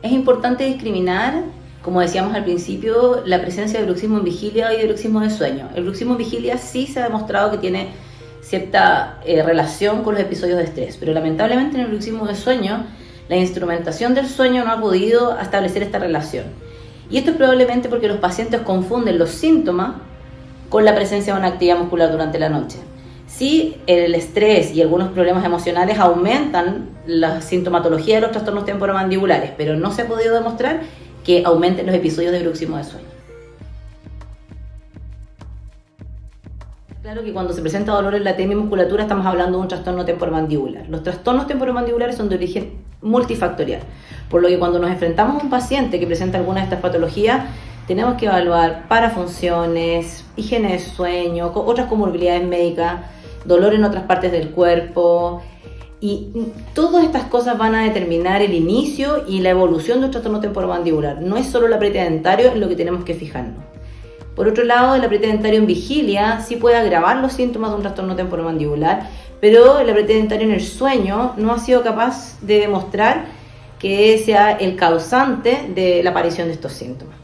Es importante discriminar, como decíamos al principio, la presencia de bruxismo en vigilia y de bruxismo de sueño. El bruxismo en vigilia sí se ha demostrado que tiene cierta relación con los episodios de estrés, pero lamentablemente en el bruxismo de sueño, la instrumentación del sueño no ha podido establecer esta relación. Y esto es probablemente porque los pacientes confunden los síntomas con la presencia de una actividad muscular durante la noche. Sí, el estrés y algunos problemas emocionales aumentan la sintomatología de los trastornos temporomandibulares, pero no se ha podido demostrar que aumenten los episodios de bruxismo de sueño. Claro que cuando se presenta dolor en la musculatura estamos hablando de un trastorno temporomandibular. Los trastornos temporomandibulares son de origen multifactorial, por lo que cuando nos enfrentamos a un paciente que presenta alguna de estas patologías, tenemos que evaluar parafunciones, higiene de sueño, otras comorbilidades médicas, dolor en otras partes del cuerpo, y todas estas cosas van a determinar el inicio y la evolución de un trastorno temporomandibular. No es solo el apriete dentario en lo que tenemos que fijarnos. Por otro lado, el apriete dentario en vigilia sí puede agravar los síntomas de un trastorno temporomandibular, pero el apriete dentario en el sueño no ha sido capaz de demostrar que sea el causante de la aparición de estos síntomas.